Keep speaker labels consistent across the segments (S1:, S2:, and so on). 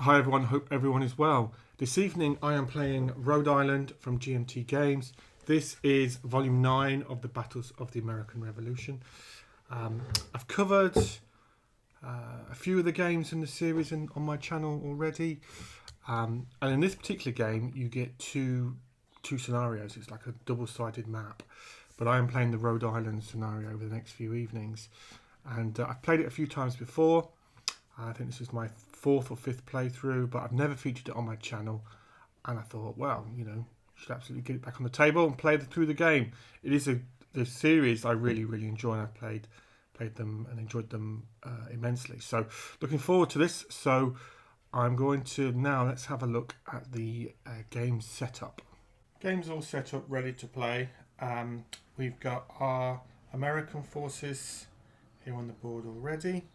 S1: Hi everyone, hope everyone is well. This evening I am playing Rhode Island from GMT Games. This is volume 9 of the Battles of the American Revolution. I've covered a few of the games in the series on my channel already. And in this particular game you get two scenarios. It's like a double-sided map. But I am playing the Rhode Island scenario over the next few evenings. And I've played it a few times before. I think this is my 4th or 5th playthrough, but I've never featured it on my channel. And I thought, well, you know, should absolutely get it back on the table and play through the game. It is the series I really enjoy, and I've played them and enjoyed them immensely. So looking forward to this. So I'm going to now, let's have a look at the game setup. Game's all set up, ready to play. We've got our American forces here on the board already,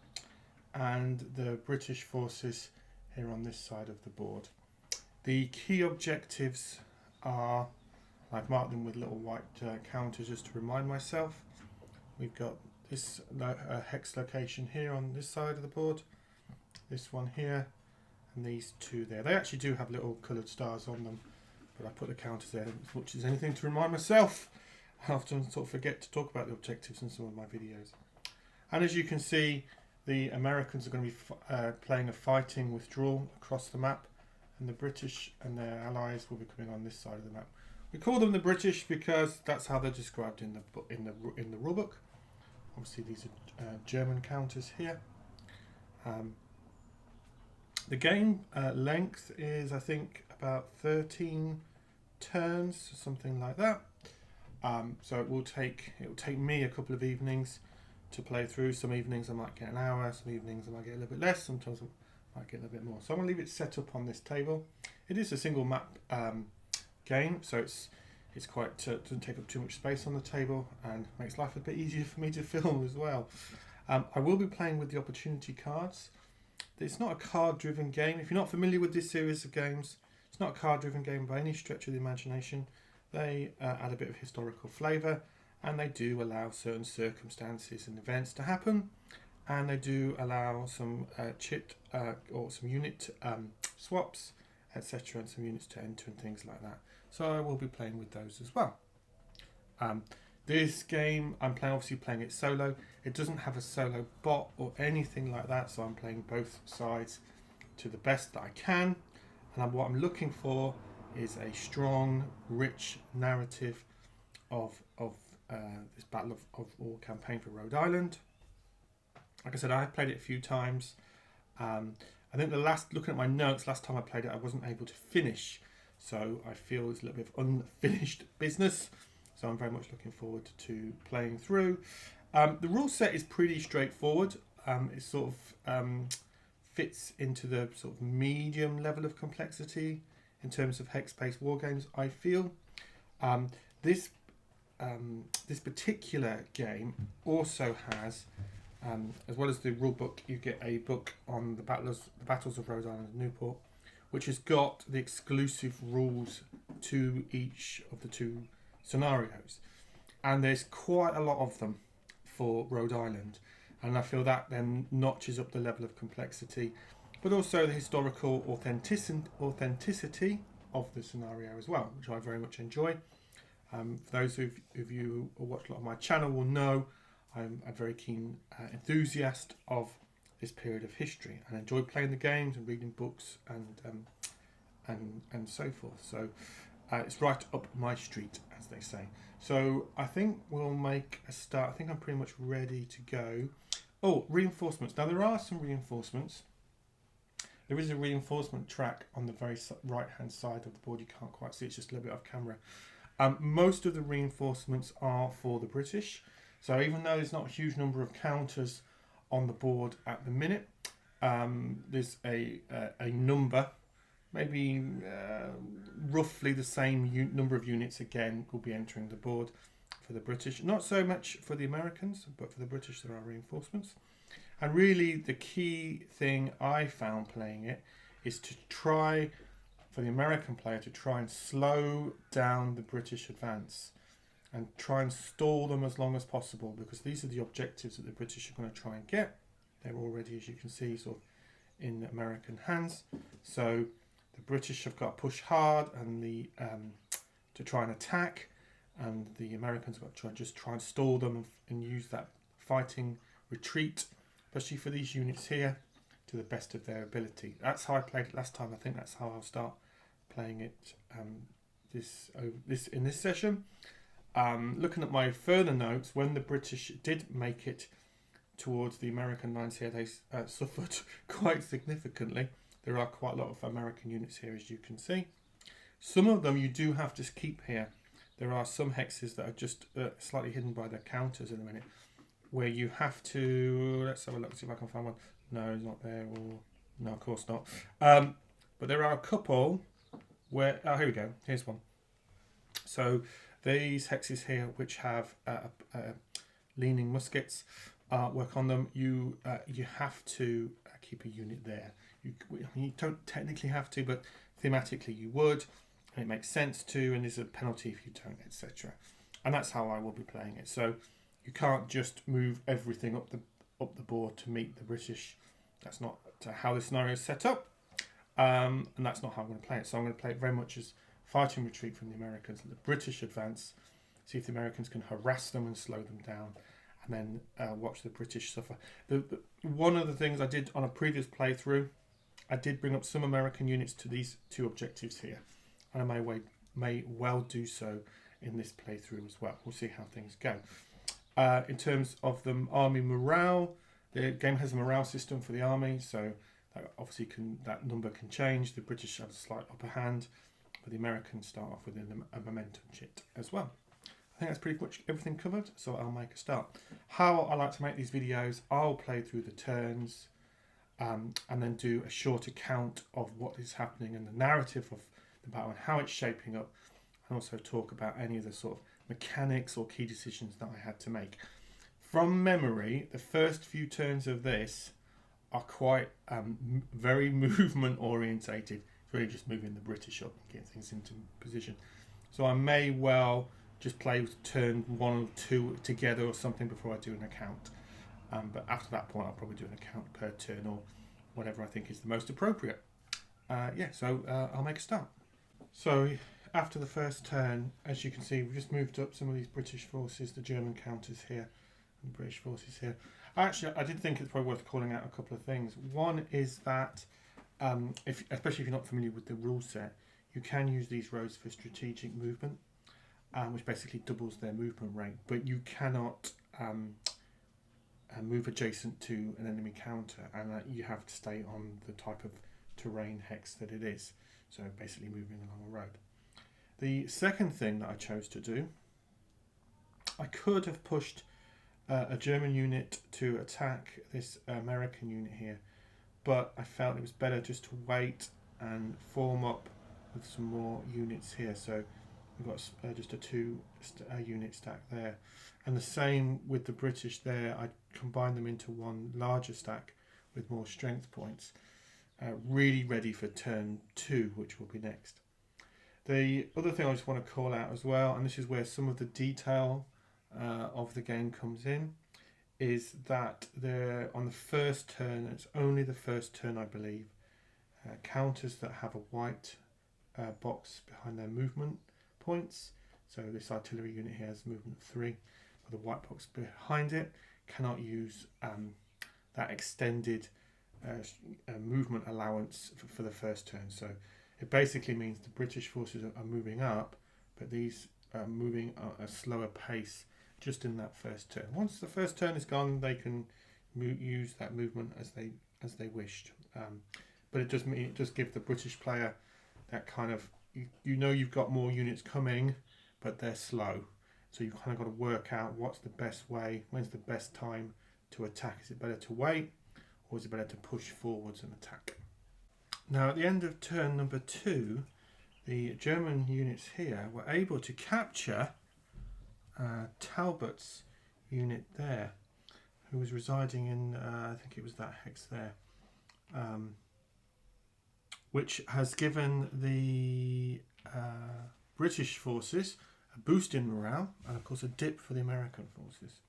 S1: and the British forces here on this side of the board. The key objectives are, I've marked them with little white counters just to remind myself. We've got this hex location here on this side of the board, this one here, and these two there. They actually do have little coloured stars on them, but I put the counters there as much as anything to remind myself. I often sort of forget to talk about the objectives in some of my videos. And as you can see, the Americans are going to be playing a fighting withdrawal across the map, and the British and their allies will be coming on this side of the map. We call them the British because that's how they're described in the rulebook. Obviously, these are German counters here. The game length is, I think, about 13 turns, something like that. So it will take me a couple of evenings to play through. Some evenings I might get an hour, some evenings I might get a little bit less, sometimes I might get a little bit more. So I'm going to leave it set up on this table. It is a single map game, so it's quite doesn't take up too much space on the table and makes life a bit easier for me to film as well. I will be playing with the opportunity cards. It's not a card-driven game. If you're not familiar with this series of games, it's not a card-driven game by any stretch of the imagination. They add a bit of historical flavour, and they do allow certain circumstances and events to happen, and they do allow some chit or some unit swaps, etc., and some units to enter and things like that. So I will be playing with those as well. This game, I'm obviously playing it solo. It doesn't have a solo bot or anything like that, so I'm playing both sides to the best that I can. And what I'm looking for is a strong, rich narrative of this Battle of All campaign for Rhode Island. Like I said, I have played it a few times. I think looking at my notes, last time I played it, I wasn't able to finish. So I feel it's a little bit of unfinished business. So I'm very much looking forward to playing through. The rule set is pretty straightforward. It sort of fits into the sort of medium level of complexity in terms of hex-based war games, I feel. This particular game also has, as well as the rule book, you get a book on the battles of Rhode Island Newport, which has got the exclusive rules to each of the two scenarios. And there's quite a lot of them for Rhode Island. And I feel that then notches up the level of complexity, but also the historical authenticity of the scenario as well, which I very much enjoy. For those of you who watch a lot of my channel will know I'm a very keen enthusiast of this period of history, and I enjoy playing the games and reading books and so forth. So it's right up my street, as they say. So I think we'll make a start. I think I'm pretty much ready to go. Oh, reinforcements. Now there are some reinforcements. There is a reinforcement track on the very right-hand side of the board. You can't quite see, it's just a little bit off camera. Most of the reinforcements are for the British. So even though there's not a huge number of counters on the board at the minute, there's a number, maybe roughly the same number of units again will be entering the board for the British. Not so much for the Americans, but for the British there are reinforcements. And really the key thing I found playing it is to try, for the American player, to try and slow down the British advance and try and stall them as long as possible, because these are the objectives that the British are going to try and get. They're already, as you can see, sort of in American hands. So the British have got to push hard and to try and attack, and the Americans have got to try and stall them and use that fighting retreat, especially for these units here, to the best of their ability. That's how I played it last time. I think that's how I'll start playing it in this session. Looking at my further notes, when the British did make it towards the American lines here, they suffered quite significantly. There are quite a lot of American units here, as you can see. Some of them you do have to keep here. There are some hexes that are just slightly hidden by their counters in a minute, where you have to, let's have a look, see if I can find one. No, it's not there. Or no, of course not. But there are a couple where, here we go, here's one. So these hexes here, which have leaning muskets, work on them. You have to keep a unit there. You don't technically have to, but thematically you would, and it makes sense to, and there's a penalty if you don't, etc. And that's how I will be playing it. So you can't just move everything up the board to meet the British. That's not how the scenario is set up, and that's not how I'm going to play it. So I'm going to play it very much as fighting retreat from the Americans. The British advance, see if the Americans can harass them and slow them down, and then watch the British suffer. One of the things I did on a previous playthrough, I did bring up some American units to these two objectives here, and I may well do so in this playthrough as well. We'll see how things go. In terms of the army morale, the game has a morale system for the army, so that obviously that number can change. The British have a slight upper hand, but the Americans start off with a momentum chit as well. I think that's pretty much everything covered, so I'll make a start. How I like to make these videos, I'll play through the turns and then do a short account of what is happening and the narrative of the battle and how it's shaping up, and also talk about any of the sort of mechanics or key decisions that I had to make. From memory, the first few turns of this are quite very movement orientated. It's really just moving the British up and getting things into position. So I may well just play turn 1 or 2 together or something before I do an account. But after that point, I'll probably do an account per turn or whatever I think is the most appropriate. So I'll make a start. So after the first turn, as you can see, we've just moved up some of these British forces, the German counters here, and the British forces here. Actually, I did think it's probably worth calling out a couple of things. One is that, especially if you're not familiar with the rule set, you can use these roads for strategic movement, which basically doubles their movement rate, but you cannot move adjacent to an enemy counter, and you have to stay on the type of terrain hex that it is, so basically moving along a road. The second thing that I chose to do, I could have pushed a German unit to attack this American unit here, but I felt it was better just to wait and form up with some more units here. So we've got just a 2 unit stack there, and the same with the British there. I combined them into one larger stack with more strength points, really ready for turn 2, which will be next. The other thing I just want to call out as well, and this is where some of the detail of the game comes in, is that on the first turn, it's only the first turn I believe, counters that have a white box behind their movement points, so this artillery unit here has movement 3 with a white box behind it, cannot use that extended movement allowance for the first turn. So it basically means the British forces are moving up, but these are moving at a slower pace just in that first turn. Once the first turn is gone, they can use that movement as they wished. But it does give the British player that kind of, you know you've got more units coming, but they're slow. So you've kind of got to work out what's the best way, when's the best time to attack. Is it better to wait, or is it better to push forwards and attack? Now at the end of turn number 2, the German units here were able to capture Talbot's unit there, who was residing in, I think it was that hex there, which has given the British forces a boost in morale and of course a dip for the American forces.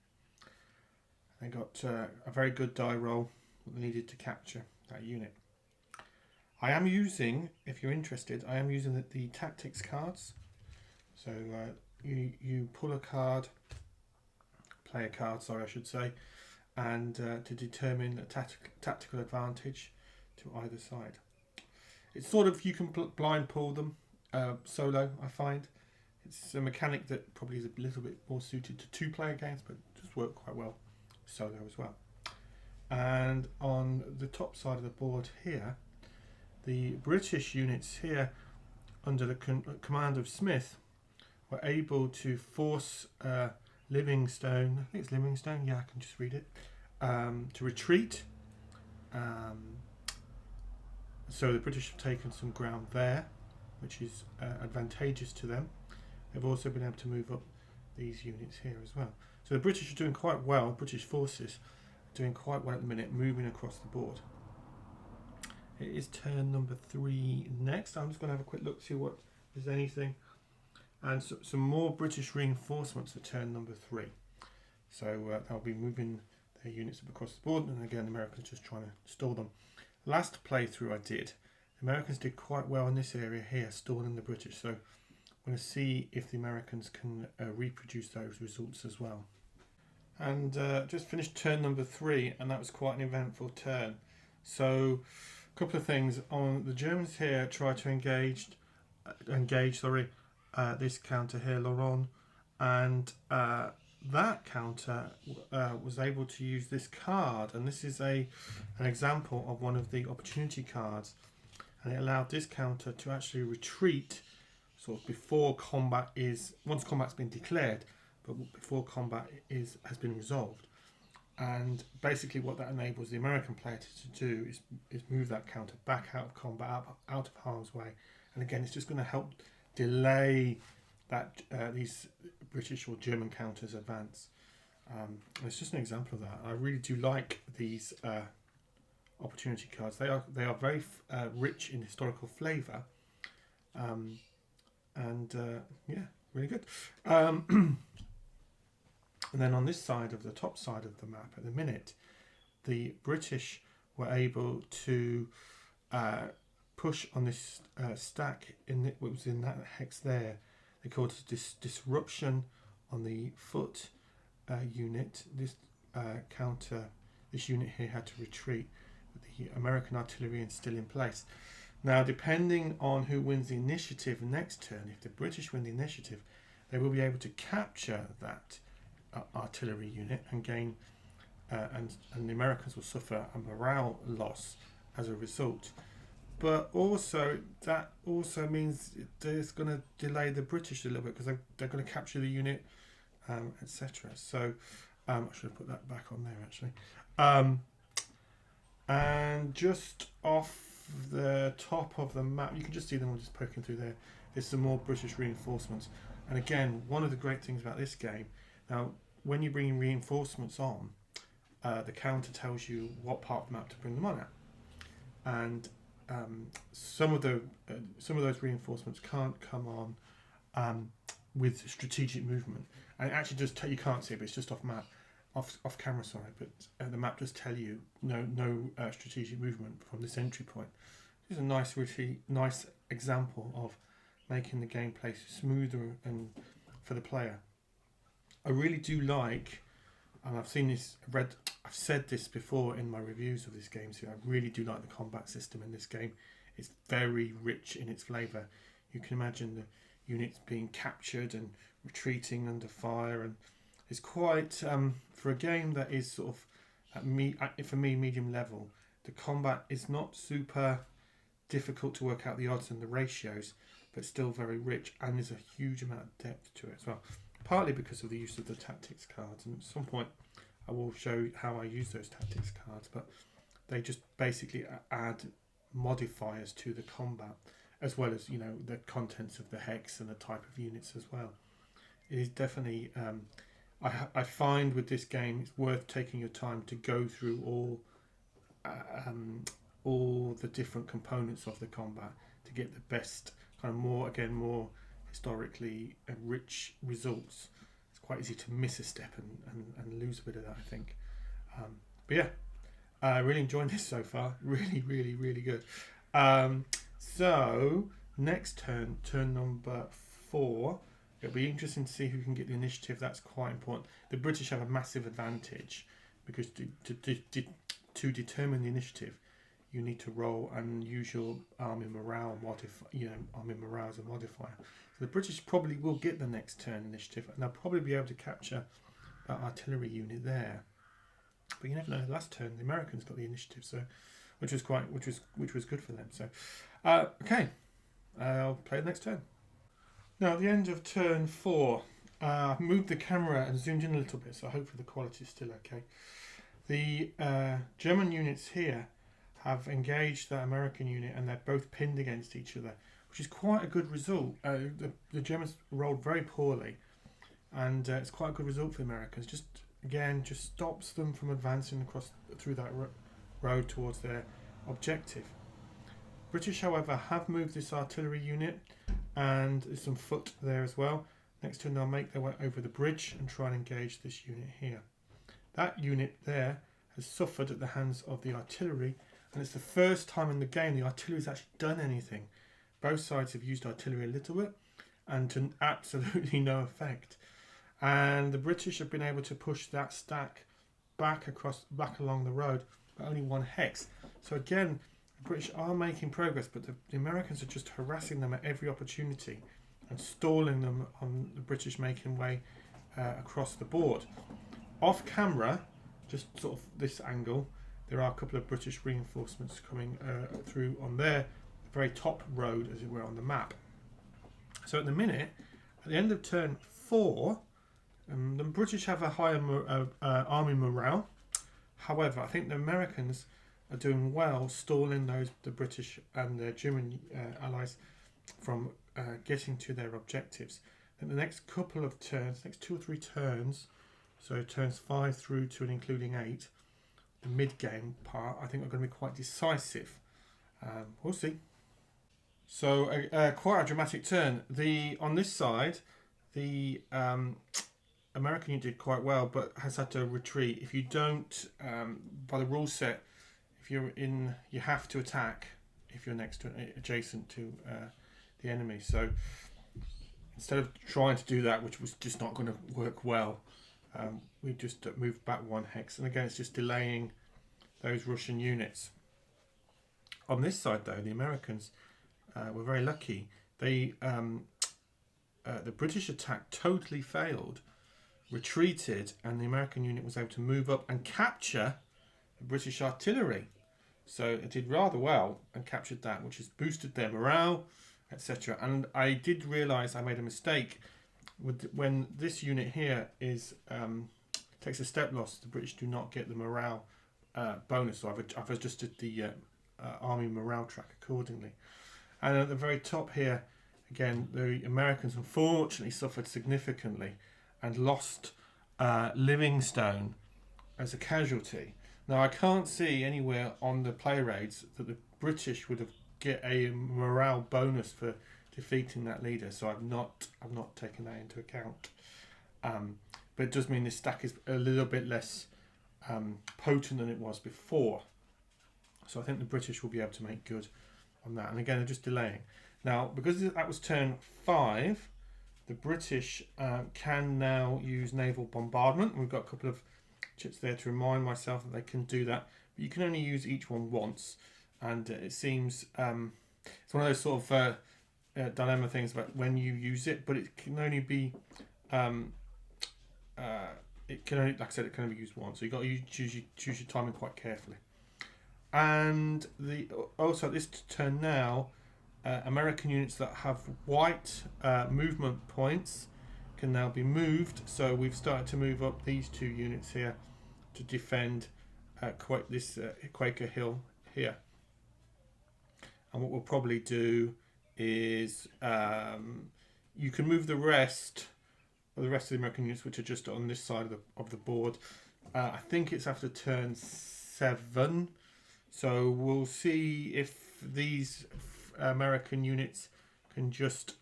S1: They got a very good die roll that they needed to capture that unit. I am using, if you're interested, I am using the tactics cards. So you pull a card, play a card, sorry I should say, and to determine a tactical advantage to either side. It's sort of, you can blind pull them solo, I find. It's a mechanic that probably is a little bit more suited to two-player games, but does work quite well solo as well. And on the top side of the board here, the British units here, under the command of Smith, were able to force Livingstone, I think it's Livingstone, yeah, I can just read it, to retreat. So the British have taken some ground there, which is advantageous to them. They've also been able to move up these units here as well. So the British are doing quite well, British forces are doing quite well at the minute, moving across the board. It is turn number 3 next. I'm just going to have a quick look, see what there's anything. And so, some more British reinforcements at turn number 3. So they'll be moving their units up across the board, and again the Americans just trying to stall them. Last playthrough I did, the Americans did quite well in this area here, stalling the British. So I'm going to see if the Americans can reproduce those results as well. And just finished turn number 3, and that was quite an eventful turn. So a couple of things. On the Germans here try to engage this counter here, Laurent, and that counter was able to use this card, and this is an example of one of the opportunity cards, and it allowed this counter to actually retreat sort of before combat is, once combat's been declared, but before combat has been resolved. And basically what that enables the American player to do is move that counter back out of combat, out of harm's way. And again, it's just going to help delay that these British or German counters advance. It's just an example of that. I really do like these opportunity cards. They are very rich in historical flavour, and yeah, really good. And then on this side of the top side of the map at the minute, the British were able to push on this stack what was in that hex there. They called it disruption on the foot unit. This this unit here had to retreat, with the American artillery still in place. Now, depending on who wins the initiative next turn, if the British win the initiative, they will be able to capture that artillery unit and gain, and the Americans will suffer a morale loss as a result. But also, that also means it's going to delay the British a little bit, because they're going to capture the unit, etc. So I should have put that back on there actually. And just off the top of the map, you can just see them all just poking through there. There's some more British reinforcements. And again, one of the great things about this game, now when you bring reinforcements on, the counter tells you what part of the map to bring them on at. And some of those reinforcements can't come on with strategic movement, and it actually does tell you, can't see it, but it's just off camera, sorry, but the map does tell you no strategic movement from this entry point. This is a really nice example of making the gameplay smoother and for the player. I really do like, and I've said this before in my reviews of this game, so I really do like the combat system in this game. It's very rich in its flavour. You can imagine the units being captured and retreating under fire, and it's quite, for a game that is sort of, for me, medium level, the combat is not super difficult to work out the odds and the ratios, but still very rich, and there's a huge amount of depth to it as well. Partly because of the use of the tactics cards, and at some point I will show how I use those tactics cards, but they just basically add modifiers to the combat, as well as, you know, the contents of the hex and the type of units as well. It is definitely, I find with this game it's worth taking your time to go through all the different components of the combat to get the best kind of more historically rich results. It's quite easy to miss a step and lose a bit of that, I think. But yeah, really enjoying this so far. Really, really, really good. So next turn, turn number 4. It'll be interesting to see who can get the initiative. That's quite important. The British have a massive advantage because to determine the initiative, you need to roll and use your army morale army morale as a modifier. So the British probably will get the next turn initiative, and they'll probably be able to capture that artillery unit there. But you never know. Last turn, the Americans got the initiative, so which was good for them. So, okay, I'll play the next turn. Now, at the end of turn 4, I've moved the camera and zoomed in a little bit, so hopefully the quality is still okay. The German units here have engaged that American unit, and they're both pinned against each other, which is quite a good result. The Germans rolled very poorly, and it's quite a good result for the Americans. Just stops them from advancing through that road towards their objective. British, however, have moved this artillery unit, and there's some foot there as well. Next turn, they'll make their way over the bridge and try and engage this unit here. That unit there has suffered at the hands of the artillery, and it's the first time in the game the artillery's actually done anything. Both sides have used artillery a little bit, and to absolutely no effect. And the British have been able to push that stack back along the road, but only 1 hex. So again, the British are making progress, but the Americans are just harassing them at every opportunity and stalling them on the British making way across the board. Off camera, just sort of this angle, there are a couple of British reinforcements coming through on their very top road, as it were, on the map. So at the minute, at the end of turn 4, the British have a higher army morale. However, I think the Americans are doing well stalling the British and their German allies from getting to their objectives. In the next couple of turns, next 2 or 3 turns, so turns 5 through to and including 8, the mid-game part, I think are going to be quite decisive. We'll see. So quite a dramatic turn. On this side, the American unit did quite well, but has had to retreat. If you don't, by the rule set, if you're in, you have to attack if you're adjacent to the enemy. So instead of trying to do that, which was just not going to work well, we just moved back 1 hex, and again it's just delaying those Russian units. On this side, though, the Americans were very lucky. The British attack totally failed, retreated, and the American unit was able to move up and capture the British artillery. So it did rather well and captured that, which has boosted their morale, etc. And I did realise I made a mistake when this unit here takes a step loss. The British do not get the morale bonus, so I've adjusted the army morale track accordingly. And at the very top here, again, the Americans unfortunately suffered significantly and lost Livingstone as a casualty. Now, I can't see anywhere on the play rates that the British would have get a morale bonus for defeating that leader, so I've not taken that into account. But it does mean this stack is a little bit less potent than it was before. So I think the British will be able to make good on that. And again, they're just delaying. Now, because that was turn 5, the British can now use naval bombardment. We've got a couple of chits there to remind myself that they can do that. But you can only use each one once. And it seems it's one of those sort of dilemma things about when you use it, but it can only be it can only, like I said, it can only be used once. So you've got to choose your timing quite carefully. And also at this turn now, American units that have white movement points can now be moved. So we've started to move up these 2 units here to defend this Quaker Hill here. And what we'll probably do is you can move the rest of the American units, which are just on this side of the board. I think it's after turn 7. So we'll see if these American units can just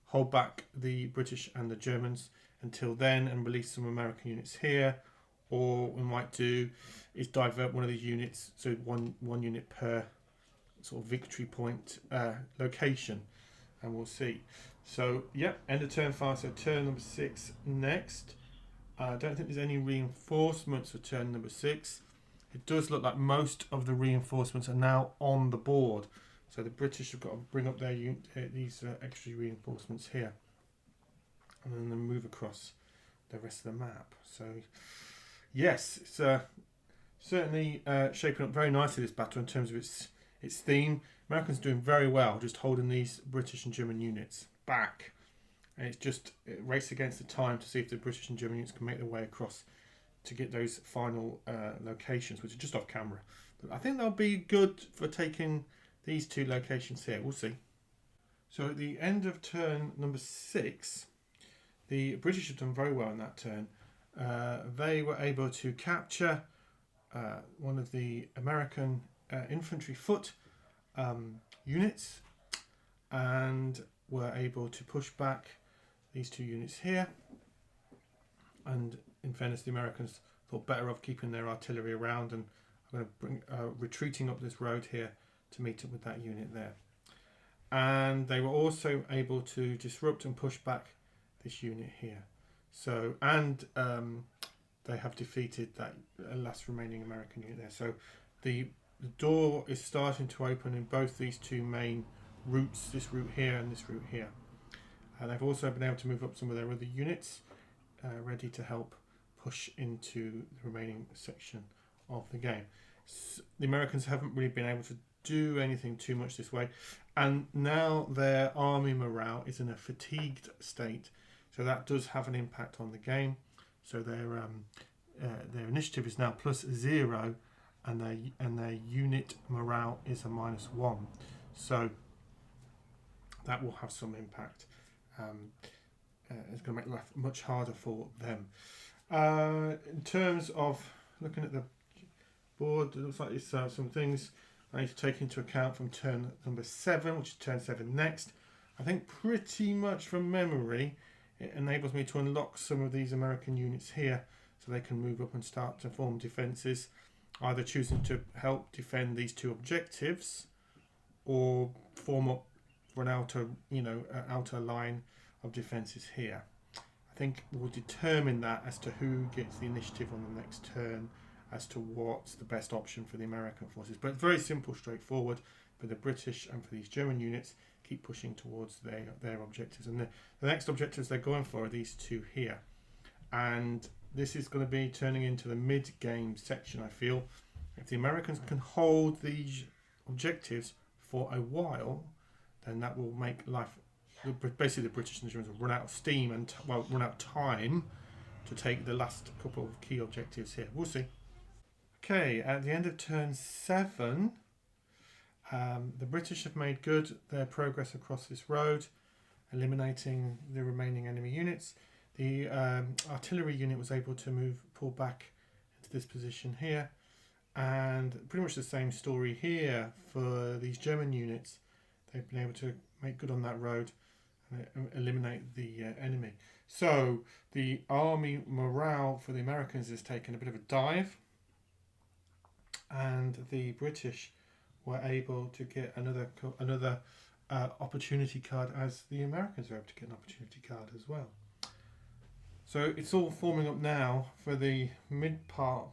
S1: hold back the British and the Germans until then and release some American units here. Or we might do is divert one of these units, so one unit per sort of victory point location, and we'll see. So yeah, end of turn 5. So turn number 6 next. I don't think there's any reinforcements for turn number 6. It does look like most of the reinforcements are now on the board. So the British have got to bring up their these extra reinforcements here, and then move across the rest of the map. So yes, it's certainly shaping up very nicely, this battle, in terms of its theme. Americans doing very well, just holding these British and German units back. And it's just a race against the time to see if the British and German units can make their way across to get those final locations, which are just off camera. But I think they'll be good for taking these 2 locations here. We'll see. So at the end of turn number 6, the British have done very well in that turn. They were able to capture one of the American infantry foot units, and were able to push back these 2 units here. And in fairness, the Americans thought better of keeping their artillery around, and I'm going to bring retreating up this road here to meet up with that unit there. And they were also able to disrupt and push back this unit here. So, and they have defeated that last remaining American unit there. So the door is starting to open in both these 2 main routes, this route here and this route here. And they've also been able to move up some of their other units, ready to help push into the remaining section of the game. So the Americans haven't really been able to do anything too much this way, and now their army morale is in a fatigued state, so that does have an impact on the game. So their initiative is now +0, and their unit morale is a -1. So that will have some impact. It's going to make life much harder for them. In terms of looking at the board, it looks like it's some things I need to take into account from turn number 7, which is turn 7 next. I think pretty much from memory, it enables me to unlock some of these American units here, so they can move up and start to form defences, either choosing to help defend these 2 objectives, or form up for an outer line of defences here. I think we'll determine that as to who gets the initiative on the next turn, as to what's the best option for the American forces. But it's very simple, straightforward for the British and for these German units. Keep pushing towards their objectives. And the next objectives they're going for are these 2 here. And this is going to be turning into the mid-game section, I feel. If the Americans can hold these objectives for a while, then that will make life... Basically, the British and the Germans will run out of steam and run out of time to take the last couple of key objectives here. We'll see. Okay, at the end of turn 7, the British have made good their progress across this road, eliminating the remaining enemy units. The artillery unit was able to pull back into this position here, and pretty much the same story here for these German units. They've been able to make good on that road and eliminate the enemy. So the army morale for the Americans has taken a bit of a dive, and the British were able to get another opportunity card, as the Americans were able to get an opportunity card as well. So it's all forming up now for the mid part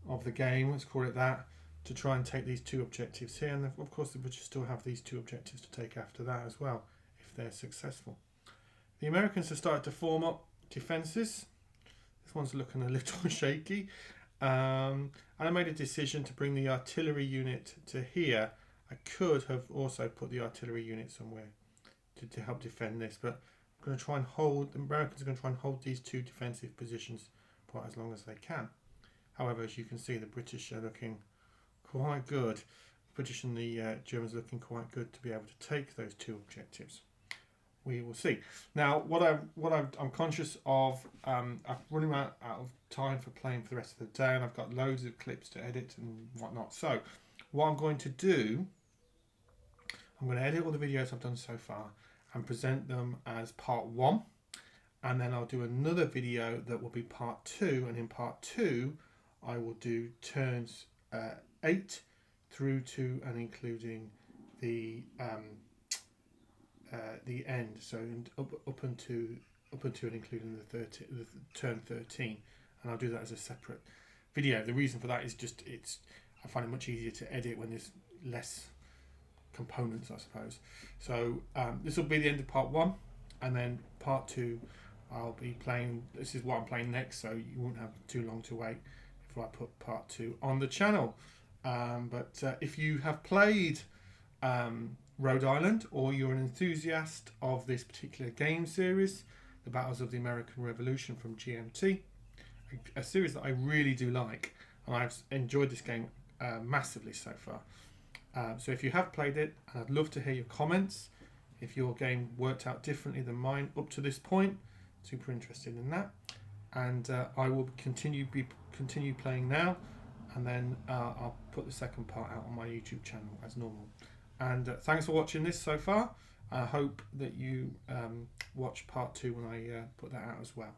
S1: of the game, let's call it that, to try and take these 2 objectives here. And of course the British still have these 2 objectives to take after that as well, if they're successful. The Americans have started to form up defences. This one's looking a little shaky. And I made a decision to bring the artillery unit to here. I could have also put the artillery unit somewhere to help defend this, but I'm going to try and hold... The Americans are going to try and hold these 2 defensive positions for as long as they can. However, as you can see, the British are looking quite good. The British and the Germans are looking quite good to be able to take those 2 objectives. We will see. Now, I'm conscious of, I'm running out of time for playing for the rest of the day, and I've got loads of clips to edit and whatnot. So, what I'm going to do, I'm going to edit all the videos I've done so far and present them as part 1, and then I'll do another video that will be part 2, and in part 2, I will do turns 8 through to and including the end, so up until and including the turn 13, and I'll do that as a separate video. The reason for that is just I find it much easier to edit when there's less components, I suppose. So this will be the end of part 1, and then part 2 I'll be playing. This is what I'm playing next, so you won't have too long to wait if I put part 2 on the channel. But if you have played Rhode Island, or you're an enthusiast of this particular game series, The Battles of the American Revolution from GMT, a series that I really do like, and I've enjoyed this game massively so far. So if you have played it, I'd love to hear your comments. If your game worked out differently than mine up to this point, super interested in that. And I will continue playing now, and then I'll put the second part out on my YouTube channel as normal. And thanks for watching this so far. I hope that you watch part 2 when I put that out as well.